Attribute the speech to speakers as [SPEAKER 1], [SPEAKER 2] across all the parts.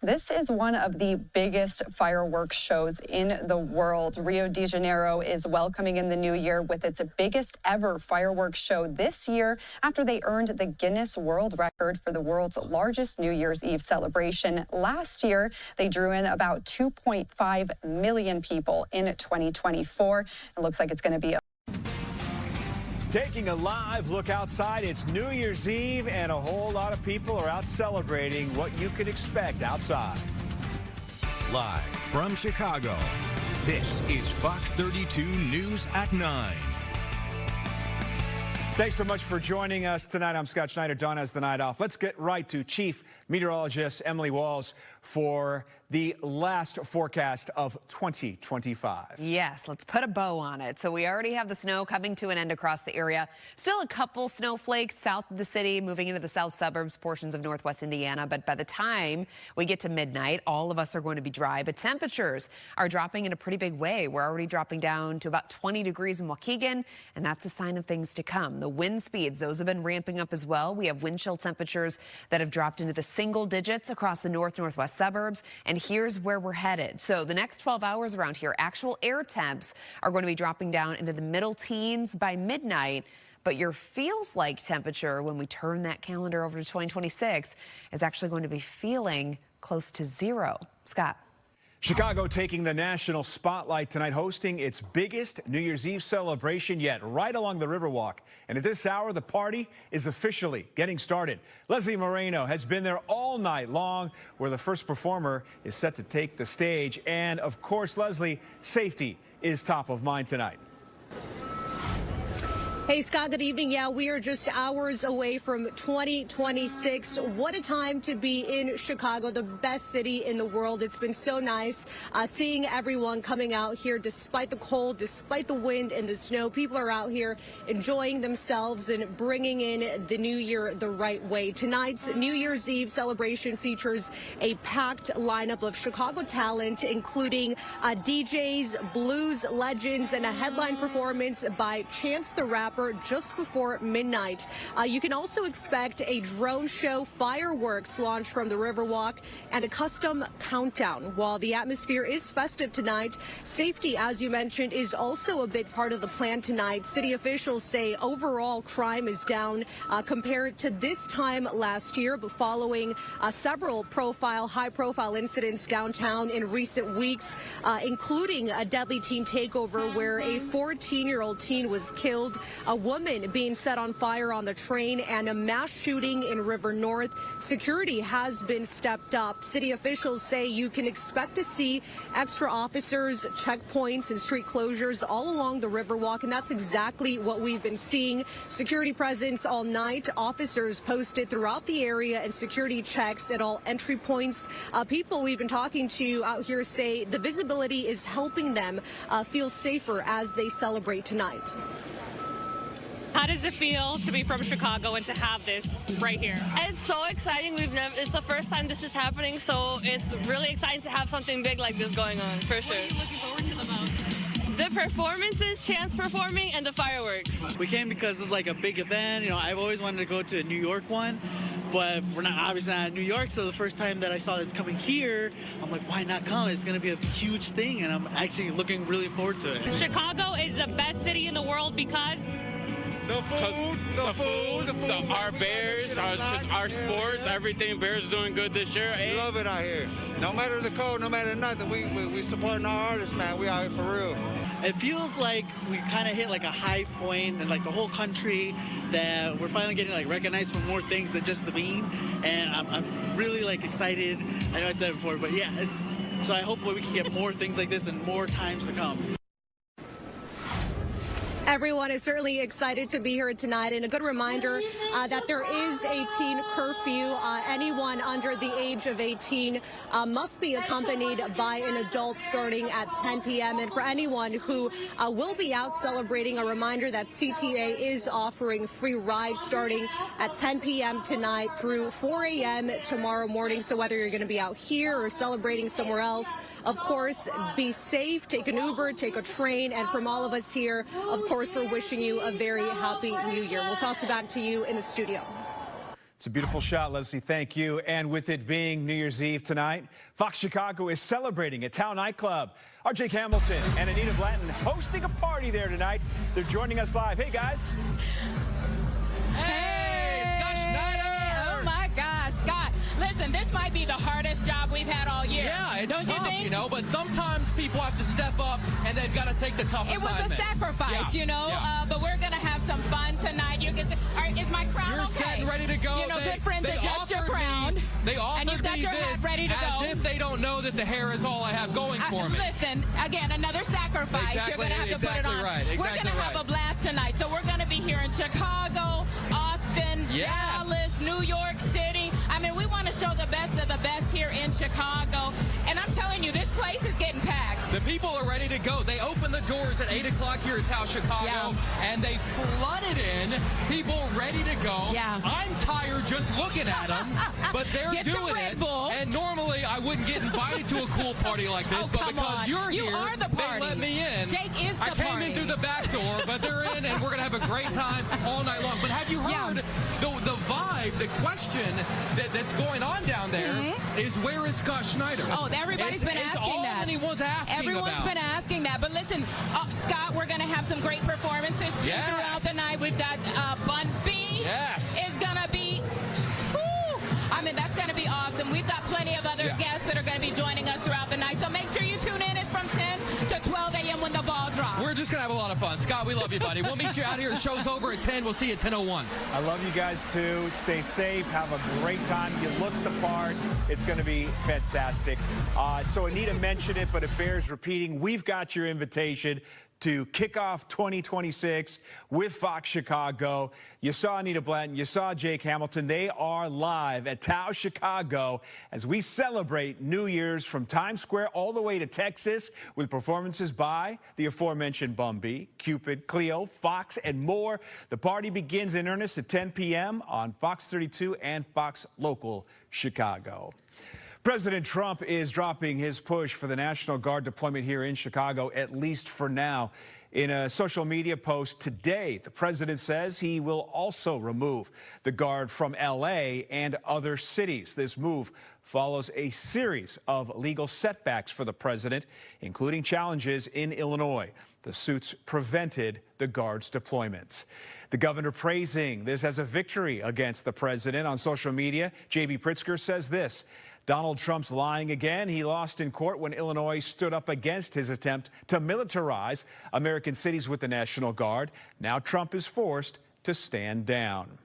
[SPEAKER 1] This is one of the biggest fireworks shows in the world. Rio de Janeiro is welcoming in the new year with its biggest ever fireworks show this year after they earned the Guinness World Record for the world's largest New Year's Eve celebration. Last year, they drew in about 2.5 million people in 2024. It looks like it's going to be
[SPEAKER 2] Taking a live look outside, it's New Year's Eve, and a whole lot of people are out celebrating what you could expect outside.
[SPEAKER 3] Live from Chicago, this is Fox 32 News at 9.
[SPEAKER 2] Thanks so much for joining us tonight. I'm Scott Schneider. Dawn has the night off. Let's get right to Chief Meteorologist Emily Walls for the last forecast of 2025.
[SPEAKER 4] Yes, let's put a bow on it. So we already have the snow coming to an end across the area. Still a couple snowflakes south of the city, moving into the south suburbs, portions of northwest Indiana. But by the time we get to midnight, all of us are going to be dry. But temperatures are dropping in a pretty big way. We're already dropping down to about 20 degrees in Waukegan, and that's a sign of things to come. The wind speeds, those have been ramping up as well. We have wind chill temperatures that have dropped into the single digits across the northwest suburbs. And here's where we're headed. So the next 12 hours around here, actual air temps are going to be dropping down into the middle teens by midnight. But your feels like temperature when we turn that calendar over to 2026 is actually going to be feeling close to zero. Scott.
[SPEAKER 2] Chicago taking the national spotlight tonight, hosting its biggest New Year's Eve celebration yet, right along the Riverwalk. And at this hour, the party is officially getting started. Leslie Moreno has been there all night long, where the first performer is set to take the stage. And of course, Leslie, safety is top of mind tonight.
[SPEAKER 5] Hey, Scott, good evening. Yeah, we are just hours away from 2026. What a time to be in Chicago, the best city in the world. It's been so nice seeing everyone coming out here despite the cold, despite the wind and the snow. People are out here enjoying themselves and bringing in the new year the right way. Tonight's New Year's Eve celebration features a packed lineup of Chicago talent, including DJs, blues legends, and a headline performance by Chance the Rapper just before midnight. You can also expect a drone show, fireworks launch from the Riverwalk, and a custom countdown. While the atmosphere is festive tonight, safety, as you mentioned, is also a big part of the plan tonight. City officials say overall crime is down compared to this time last year, but following several high-profile incidents downtown in recent weeks, including a deadly teen takeover where a 14-year-old teen was killed, a woman being set on fire on the train, and a mass shooting in River North. Security has been stepped up. City officials say you can expect to see extra officers, checkpoints, and street closures all along the Riverwalk, and that's exactly what we've been seeing. Security presence all night, officers posted throughout the area, and security checks at all entry points. People we've been talking to out here say the visibility is helping them feel safer as they celebrate tonight.
[SPEAKER 6] How does it feel to be from Chicago and to have this right here?
[SPEAKER 7] It's so exciting. It's the first time this is happening, so it's really exciting to have something big like this going on, for sure.
[SPEAKER 6] What are you looking forward to the most?
[SPEAKER 7] The performances, Chance performing, and the fireworks.
[SPEAKER 8] We came because it's like a big event. You know, I've always wanted to go to a New York one, but we're obviously not in New York, so the first time that I saw it's coming here, I'm like, why not come? It's going to be a huge thing, and I'm actually looking really forward to it.
[SPEAKER 6] Chicago is the best city in the world because
[SPEAKER 9] the food, our Bears, our sports, everything. Bears doing good this year.
[SPEAKER 10] We love it out here. No matter the cold, no matter nothing, we supporting our artists, man. We out here for real.
[SPEAKER 8] It feels like we kind of hit like a high point in like the whole country, that we're finally getting like recognized for more things than just the bean, and I'm really like excited. I know I said it before, but yeah, so I hope we can get more things like this and more times to come.
[SPEAKER 5] Everyone is certainly excited to be here tonight, and a good reminder that there is a teen curfew. Anyone under the age of 18 must be accompanied by an adult starting at 10 p.m. And for anyone who will be out celebrating, a reminder that CTA is offering free rides starting at 10 p.m. tonight through 4 a.m. tomorrow morning. So whether you're going to be out here or celebrating somewhere else, of course, be safe, take an Uber, take a train, and from all of us here, of course, we're wishing you a very happy new year. We'll toss it back to you in the studio.
[SPEAKER 2] It's a beautiful shot, Leslie. Thank you. And with it being New Year's Eve tonight, Fox Chicago is celebrating at Tao nightclub. Our Jake Hamilton and Anita Blanton hosting a party there tonight. They're joining us live. Hey, guys.
[SPEAKER 11] Hey, Scott Schneider! Oh my gosh, Scott. Listen, this might be the hardest job we've had all year.
[SPEAKER 12] Yeah, it's
[SPEAKER 11] Don't
[SPEAKER 12] tough,
[SPEAKER 11] you think?
[SPEAKER 12] you know, but sometimes people have to step up and they've got to take the tough assignments.
[SPEAKER 11] It was a sacrifice,
[SPEAKER 12] Yeah,
[SPEAKER 11] you know,
[SPEAKER 12] yeah.
[SPEAKER 11] But we're going to have some fun tonight. You can say, all right, is my crown
[SPEAKER 12] You're
[SPEAKER 11] okay?
[SPEAKER 12] set and ready to go.
[SPEAKER 11] You know,
[SPEAKER 12] They-
[SPEAKER 11] good friends
[SPEAKER 12] they
[SPEAKER 11] adjust your
[SPEAKER 12] offered
[SPEAKER 11] crown.
[SPEAKER 12] They offered
[SPEAKER 11] and you've got
[SPEAKER 12] me
[SPEAKER 11] your
[SPEAKER 12] this
[SPEAKER 11] hat ready to
[SPEAKER 12] as
[SPEAKER 11] go.
[SPEAKER 12] if they don't know that the hair is all I have going for me.
[SPEAKER 11] Listen, again, another sacrifice.
[SPEAKER 12] Exactly-
[SPEAKER 11] You're going to have to put it
[SPEAKER 12] exactly
[SPEAKER 11] on.
[SPEAKER 12] right,
[SPEAKER 11] We're
[SPEAKER 12] exactly
[SPEAKER 11] going to have
[SPEAKER 12] right.
[SPEAKER 11] a blast tonight. So we're going to be here in Chicago, Austin,
[SPEAKER 12] Yes.
[SPEAKER 11] Dallas, New York City. I mean, we want to show the best of the best here in Chicago. And I'm telling you, this place is getting packed.
[SPEAKER 12] The people are ready to go. They opened the doors at 8 o'clock here at Tao Chicago, and they flooded in people ready to go.
[SPEAKER 11] Yeah.
[SPEAKER 12] I'm tired just looking at them, but they're
[SPEAKER 11] Get some
[SPEAKER 12] doing
[SPEAKER 11] Red
[SPEAKER 12] it.
[SPEAKER 11] Bull.
[SPEAKER 12] And normally I wouldn't get invited to a cool party like this,
[SPEAKER 11] Oh,
[SPEAKER 12] but
[SPEAKER 11] come
[SPEAKER 12] because
[SPEAKER 11] on.
[SPEAKER 12] you're
[SPEAKER 11] You
[SPEAKER 12] here,
[SPEAKER 11] are the party.
[SPEAKER 12] they let me in.
[SPEAKER 11] Jake is the
[SPEAKER 12] I came
[SPEAKER 11] party.
[SPEAKER 12] in through the back door, but they're in, and we're going to have a great time all night long. But have you heard the vibe, the question that's going on down there is where is Scott Schneider?
[SPEAKER 11] Oh, everybody's been
[SPEAKER 12] it's
[SPEAKER 11] asking
[SPEAKER 12] all
[SPEAKER 11] that.
[SPEAKER 12] anyone's asking
[SPEAKER 11] Everyone's
[SPEAKER 12] about.
[SPEAKER 11] been asking that. But listen, Scott, we're going to have some great performances too
[SPEAKER 12] Yes.
[SPEAKER 11] throughout the night. We've got Bun B.
[SPEAKER 12] Yes.
[SPEAKER 11] Is going to be, whew, I mean, that's going to be awesome. We've got plenty of other guests that are going to be joining us throughout the night. So make sure you tune in. It's from 10 to 12 a.m. when the ball drops.
[SPEAKER 12] We're just going to have a lot of fun. Scott, we love you, buddy. We'll meet you out here. The show's over at 10. We'll see you at 10:01.
[SPEAKER 2] I love you guys, too. Stay safe. Have a great time. You look the part. It's going to be fantastic. So Anita mentioned it, but it bears repeating. We've got your invitation to kick off 2026 with Fox Chicago. You saw Anita Blanton. You saw Jake Hamilton. They are live at Tao Chicago as we celebrate New Year's from Times Square all the way to Texas with performances by the aforementioned Bum B, Cupid, Cleo, Fox, and more. The party begins in earnest at 10 p.m. on Fox 32 and Fox Local Chicago. President Trump is dropping his push for the National Guard deployment here in Chicago, at least for now. In a social media post today, the president says he will also remove the Guard from L.A. and other cities. This move follows a series of legal setbacks for the president, including challenges in Illinois. The suits prevented the Guard's deployment. The governor praising this as a victory against the president on social media. J.B. Pritzker says this: Donald Trump's lying again. He lost in court when Illinois stood up against his attempt to militarize American cities with the National Guard. Now Trump is forced to stand down.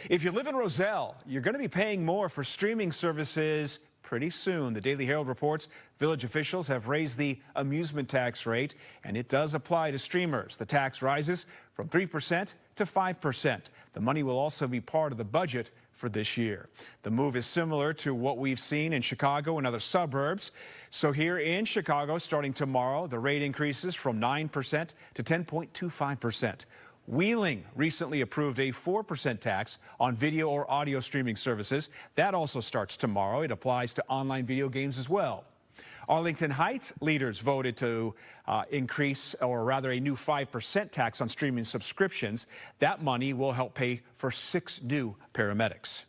[SPEAKER 2] If you live in Roselle, you're going to be paying more for streaming services pretty soon. The Daily Herald reports village officials have raised the amusement tax rate, and it does apply to streamers. The tax rises from 3% to 5%. The money will also be part of the budget for this year. The move is similar to what we've seen in Chicago and other suburbs. So here in Chicago, starting tomorrow, the rate increases from 9% to 10.25%. Wheeling recently approved a 4% tax on video or audio streaming services. That also starts tomorrow. It applies to online video games as well. Arlington Heights leaders voted to increase, or rather a new 5% tax on streaming subscriptions. That money will help pay for 6 new paramedics.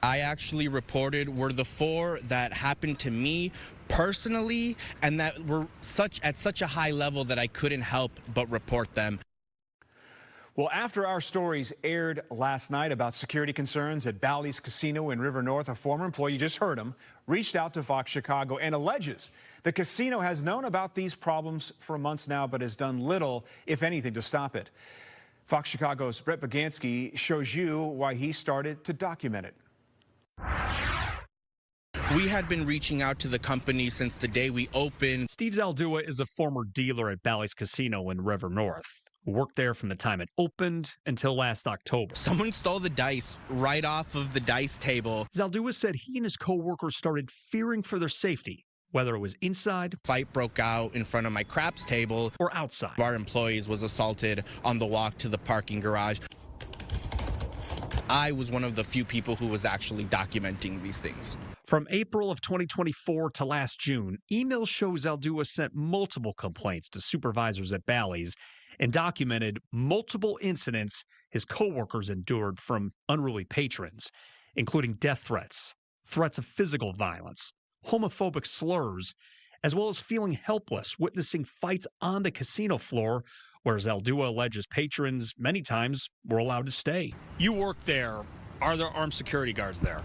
[SPEAKER 13] I actually reported were the 4 that happened to me personally, and that were at such a high level that I couldn't help but report them.
[SPEAKER 2] Well, after our stories aired last night about security concerns at Bally's Casino in River North, a former employee, you just heard him, reached out to Fox Chicago and alleges the casino has known about these problems for months now, but has done little, if anything, to stop it. Fox Chicago's Brett Bogansky shows you why he started to document it.
[SPEAKER 13] We had been reaching out to the company since the day we opened.
[SPEAKER 14] Steve Zaldua is a former dealer at Bally's Casino in River North, who worked there from the time it opened until last October.
[SPEAKER 13] Someone stole the dice right off of the dice table.
[SPEAKER 14] Zaldua said he and his co-workers started fearing for their safety, whether it was inside.
[SPEAKER 13] Fight broke out in front of my craps table.
[SPEAKER 14] Or outside.
[SPEAKER 13] Our employees was assaulted on the walk to the parking garage. I was one of the few people who was actually documenting these things.
[SPEAKER 14] From April of 2024 to last June, emails show Zaldua sent multiple complaints to supervisors at Bally's and documented multiple incidents his coworkers endured from unruly patrons, including death threats, threats of physical violence, homophobic slurs, as well as feeling helpless witnessing fights on the casino floor where Zaldua alleges patrons many times were allowed to stay. You work there. Are there armed security guards there?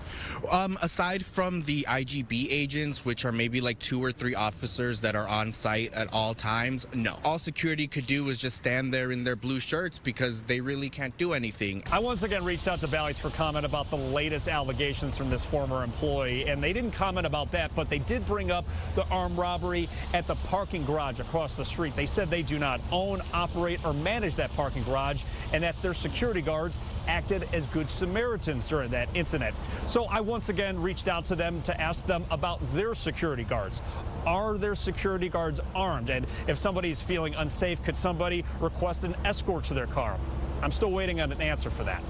[SPEAKER 13] Aside from the IGB agents, which are maybe like 2 or 3 officers that are on site at all times, no. All security could do is just stand there in their blue shirts because they really can't do anything.
[SPEAKER 14] I once again reached out to Bally's for comment about the latest allegations from this former employee, and they didn't comment about that, but they did bring up the armed robbery at the parking garage across the street. They said they do not own, operate, or manage that parking garage, and that their security guards acted as good Samaritans during that incident. So I once again reached out to them to ask them about their security guards. Are their security guards armed? And if somebody's feeling unsafe, could somebody request an escort to their car? I'm still waiting on an answer for that.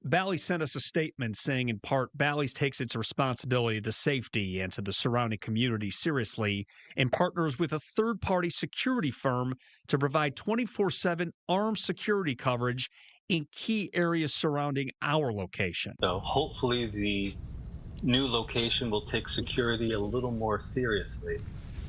[SPEAKER 14] Bally sent us a statement saying, in part, Bally's takes its responsibility to safety and to the surrounding community seriously and partners with a third-party security firm to provide 24/7 armed security coverage in key areas surrounding our location.
[SPEAKER 15] So hopefully the new location will take security a little more seriously.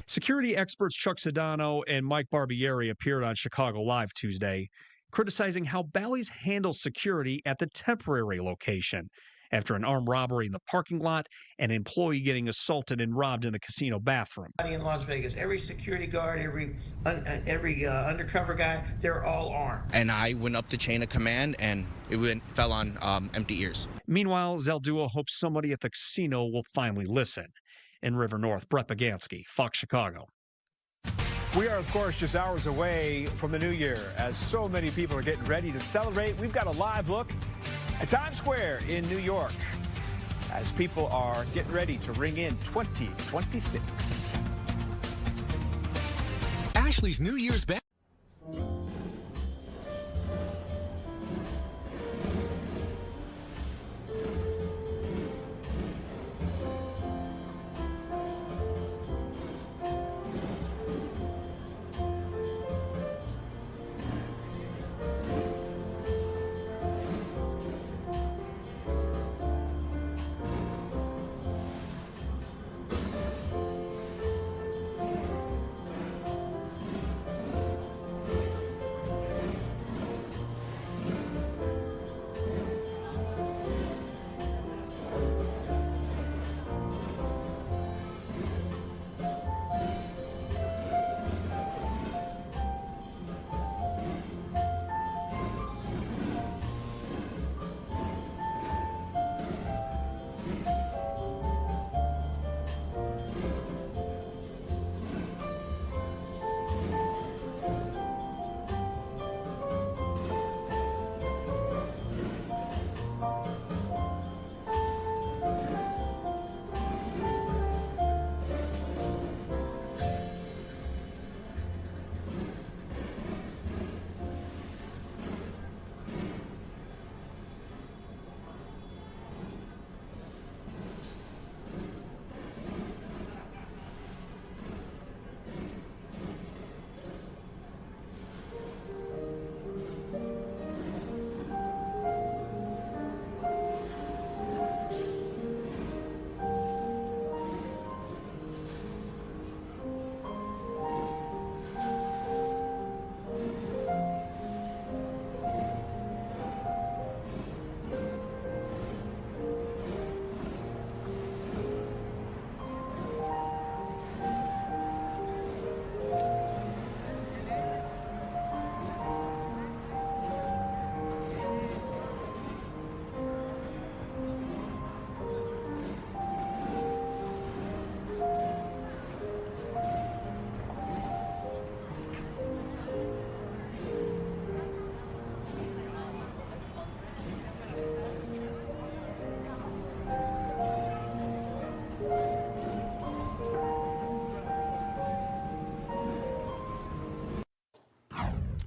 [SPEAKER 14] Security experts Chuck Sedano and Mike Barbieri appeared on Chicago Live Tuesday, criticizing how Bally's handles security at the temporary location after an armed robbery in the parking lot, an employee getting assaulted and robbed in the casino bathroom.
[SPEAKER 16] In Las Vegas, every security guard, every undercover guy, they're all armed.
[SPEAKER 13] And I went up the chain of command and it fell on empty ears.
[SPEAKER 14] Meanwhile, Zaldua hopes somebody at the casino will finally listen. In River North, Brett Bagansky, Fox Chicago.
[SPEAKER 2] We are, of course, just hours away from the new year. As so many people are getting ready to celebrate, we've got a live look at Times Square in New York as people are getting ready to ring in 2026.
[SPEAKER 3] Ashley's New Year's bag.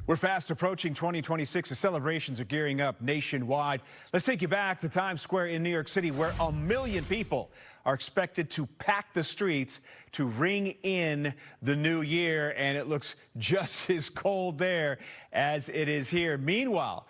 [SPEAKER 2] We're fast approaching 2026. The celebrations are gearing up nationwide. Let's take you back to Times Square in New York City, where 1 million people are expected to pack the streets to ring in the new year. And it looks just as cold there as it is here. Meanwhile,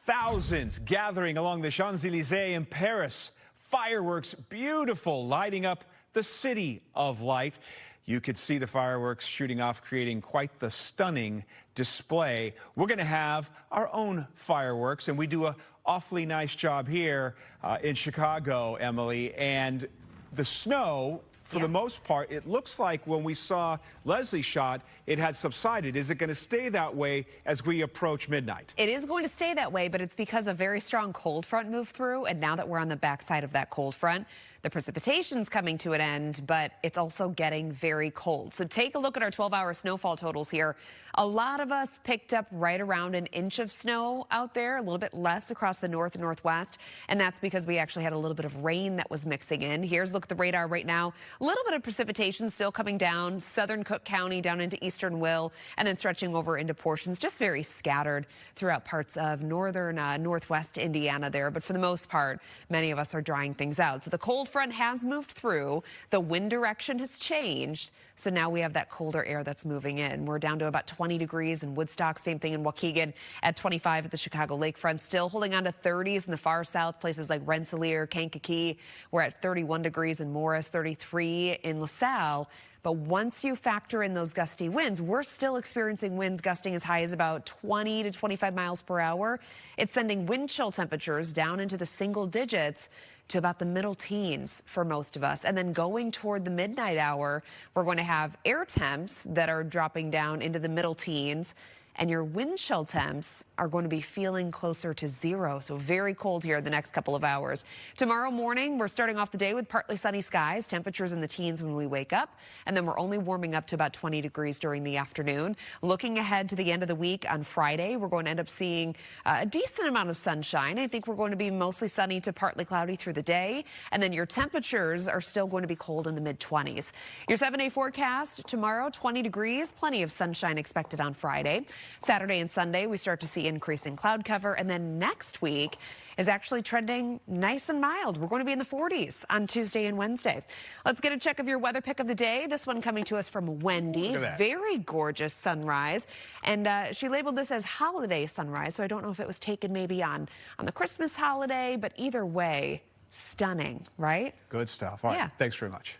[SPEAKER 2] thousands gathering along the Champs-Élysées in Paris. Fireworks, beautiful, lighting up the city of light. You could see the fireworks shooting off, creating quite the stunning display. We're going to have our own fireworks, and we do an awfully nice job here in Chicago, Emily. And the snow, for the most part, it looks like when we saw Leslie's shot, it had subsided. Is it going to stay that way as we approach midnight?
[SPEAKER 4] It is going to stay that way, but it's because a very strong cold front moved through, and now that we're on the backside of that cold front, the precipitation's coming to an end, but it's also getting very cold. So take a look at our 12-hour snowfall totals here. A lot of us picked up right around an inch of snow out there, a little bit less across the north and northwest, and that's because we actually had a little bit of rain that was mixing in. Here's a look at the radar right now. A little bit of precipitation still coming down, southern Cook County down into eastern Will, and then stretching over into portions, just very scattered throughout parts of northern, northwest Indiana there. But for the most part, many of us are drying things out. So the cold front has moved through. The wind direction has changed. So now we have that colder air that's moving in. We're down to about 20 degrees in Woodstock, same thing in Waukegan, at 25 at the Chicago lakefront. Still holding on to 30s in the far south, places like Rensselaer, Kankakee. We're at 31 degrees in Morris, 33 in LaSalle. But once you factor in those gusty winds, we're still experiencing winds gusting as high as about 20 to 25 miles per hour. It's sending wind chill temperatures down into the single digits to about the middle teens for most of us. And then going toward the midnight hour, we're going to have air temps that are dropping down into the middle teens, and your wind chill temps are going to be feeling closer to 0. So very cold here the next couple of hours. Tomorrow morning, we're starting off the day with partly sunny skies, temperatures in the teens when we wake up, and then we're only warming up to about 20 degrees during the afternoon. Looking ahead to the end of the week on Friday, we're going to end up seeing a decent amount of sunshine. I think we're going to be mostly sunny to partly cloudy through the day, and then your temperatures are still going to be cold in the mid-20s. Your 7-day forecast tomorrow, 20 degrees, plenty of sunshine expected on Friday. Saturday and Sunday, we start to see increasing cloud cover, and then next week is actually trending nice and mild. We're going to be in the 40s on Tuesday and Wednesday. Let's get a check of your weather pick of the day. This one coming to us from Wendy. Very gorgeous sunrise, and she labeled this as holiday sunrise, so I don't know if it was taken maybe on the Christmas holiday, but either way, stunning, right?
[SPEAKER 2] Good stuff. All right. Thanks very much.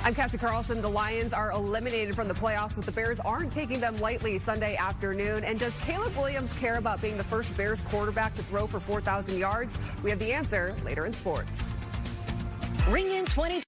[SPEAKER 17] I'm Cassie Carlson. The Lions are eliminated from the playoffs, but the Bears aren't taking them lightly Sunday afternoon. And does Caleb Williams care about being the first Bears quarterback to throw for 4,000 yards? We have the answer later in sports.
[SPEAKER 18] Ring in 20.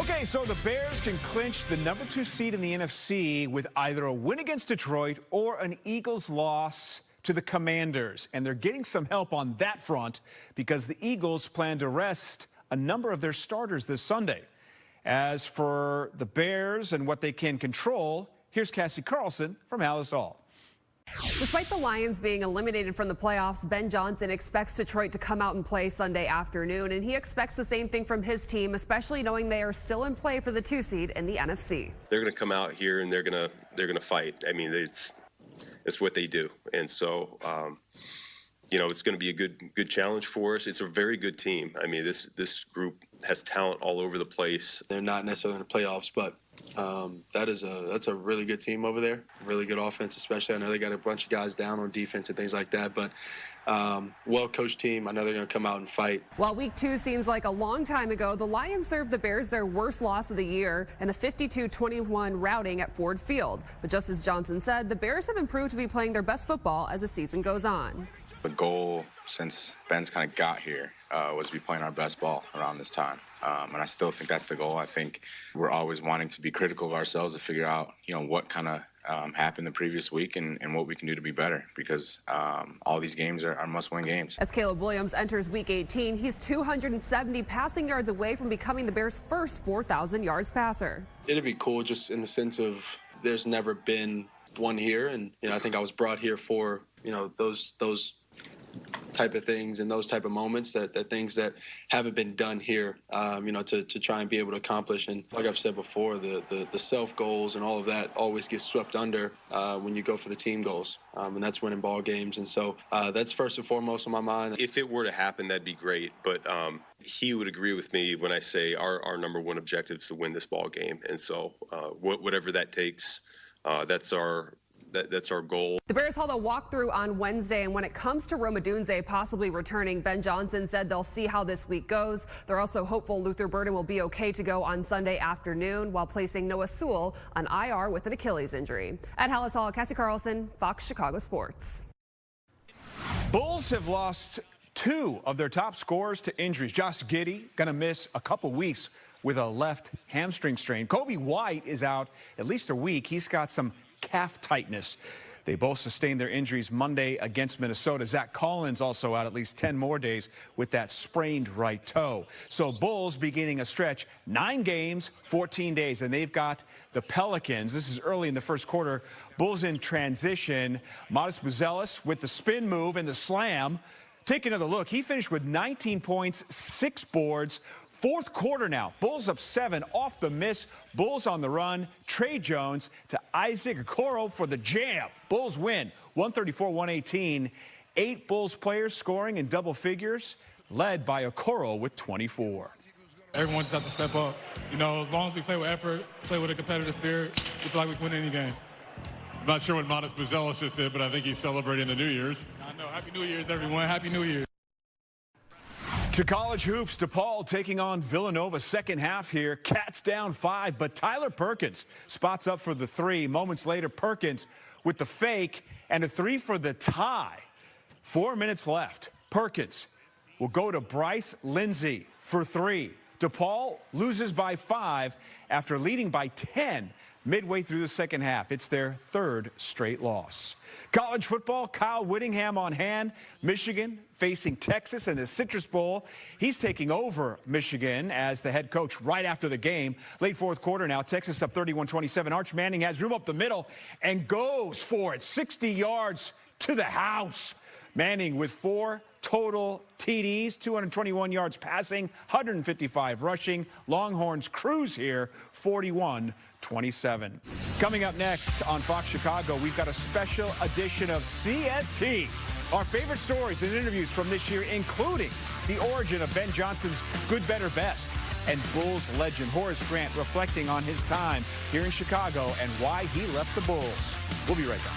[SPEAKER 2] Okay, so the Bears can clinch the number 2 seed in the NFC with either a win against Detroit or an Eagles loss to the Commanders. And they're getting some help on that front because the Eagles plan to rest a number of their starters this Sunday. As for the Bears and what they can control, here's Cassie Carlson from Alice Hall.
[SPEAKER 17] Despite the Lions being eliminated from the playoffs, Ben Johnson expects Detroit to come out and play Sunday afternoon, and he expects the same thing from his team, especially knowing they are still in play for the 2 seed in the NFC.
[SPEAKER 19] They're going to come out here and they're going to fight. I mean, it's what they do, and so you know, it's going to be a good challenge for us. It's a very good team. I mean, this group has talent all over the place.
[SPEAKER 20] They're not necessarily in the playoffs, but that's a really good team over there. Really good offense, especially. I know they got a bunch of guys down on defense and things like that, but well-coached team. I know they're going to come out and fight.
[SPEAKER 17] While week 2 seems like a long time ago, the Lions served the Bears their worst loss of the year in a 52-21 routing at Ford Field. But just as Johnson said, the Bears have improved to be playing their best football as the season goes on.
[SPEAKER 21] The goal since Ben's kind of got here was to be playing our best ball around this time. And I still think that's the goal. I think we're always wanting to be critical of ourselves to figure out, you know, what kind of happened the previous week and what we can do to be better, because all these games are must-win games.
[SPEAKER 17] As Caleb Williams enters week 18, he's 270 passing yards away from becoming the Bears' first 4,000 yards passer.
[SPEAKER 20] It'd be cool just in the sense of there's never been one here, and you know, I think I was brought here for, you know, those type of things and those type of moments, that things that haven't been done here, you know, to try and be able to accomplish. And like I've said before, the self goals and all of that always gets swept under when you go for the team goals, and that's winning ball games. And so that's first and foremost on my mind.
[SPEAKER 19] If it were to happen, that'd be great, but he would agree with me when I say our number one objective is to win this ball game, and so whatever that takes, that's our goal.
[SPEAKER 17] The Bears held a walkthrough on Wednesday, and when it comes to Rome Odunze possibly returning, Ben Johnson said they'll see how this week goes. They're also hopeful Luther Burden will be okay to go on Sunday afternoon, while placing Noah Sewell on IR with an Achilles injury. At Hallis Hall, Cassie Carlson, Fox Chicago Sports.
[SPEAKER 2] Bulls have lost 2 of their top scorers to injuries. Josh Giddey going to miss a couple weeks with a left hamstring strain. Kobe White is out at least a week. He's got some calf tightness. They both sustained their injuries Monday against Minnesota. Zach Collins also out at least 10 more days with that sprained right toe. So Bulls beginning a stretch, 9 games, 14 days, and they've got the Pelicans. This is early in the first quarter. Bulls in transition. Modest Buzelis with the spin move and the slam. Take another look. He finished with 19 points, 6 boards. Fourth quarter now. Bulls up 7 off the miss. Bulls on the run. Trey Jones to Isaac Okoro for the jam. Bulls win 134-118. 8 Bulls players scoring in double figures, led by Okoro with 24.
[SPEAKER 22] Everyone just has to step up. You know, as long as we play with effort, play with a competitive spirit, we feel like we can win any game.
[SPEAKER 23] I'm not sure what Modest Buzelis just did, but I think he's celebrating the New Year's.
[SPEAKER 22] I know. Happy New Year's, everyone. Happy New Year.
[SPEAKER 2] To college hoops, DePaul taking on Villanova. Second half here. Cats down 5, but Tyler Perkins spots up for the 3. Moments later, Perkins with the fake and a 3 for the tie. 4 minutes left. Perkins will go to Bryce Lindsey for 3. DePaul loses by 5 after leading by 10 midway through the second half. It's their 3rd straight loss. College football, Kyle Whittingham on hand. Michigan facing Texas in the Citrus Bowl. He's taking over Michigan as the head coach right after the game. Late fourth quarter now, Texas up 31-27. Arch Manning has room up the middle and goes for it. 60 yards to the house. Manning with 4 total TDs, 221 yards passing, 155 rushing. Longhorns cruise here, 41-27. Coming up next on Fox Chicago, we've got a special edition of CST. Our favorite stories and interviews from this year, including the origin of Ben Johnson's Good, Better, Best, and Bulls legend Horace Grant reflecting on his time here in Chicago and why he left the Bulls. We'll be right back.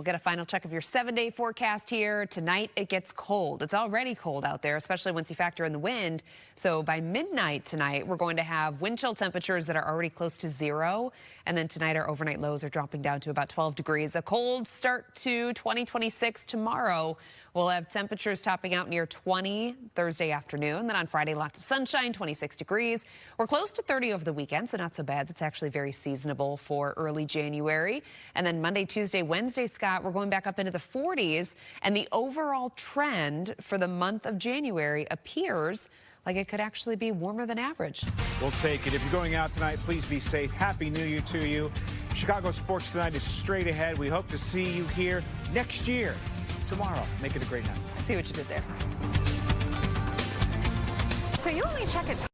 [SPEAKER 4] get a final check of your 7-day forecast here. Tonight, it gets cold. It's already cold out there, especially once you factor in the wind. So by midnight tonight, we're going to have wind chill temperatures that are already close to 0. And then tonight, our overnight lows are dropping down to about 12 degrees. A cold start to 2026 tomorrow. We'll have temperatures topping out near 20 Thursday afternoon. Then on Friday, lots of sunshine, 26 degrees. We're close to 30 over the weekend, so not so bad. That's actually very seasonable for early January. And then Monday, Tuesday, Wednesday, Scott, we're going back up into the 40s. And the overall trend for the month of January appears like it could actually be warmer than average.
[SPEAKER 2] We'll take it. If you're going out tonight, please be safe. Happy New Year to you. Chicago Sports Tonight is straight ahead. We hope to see you here next year, tomorrow. Make it a great night.
[SPEAKER 4] I see what you did there.
[SPEAKER 18] So you only check it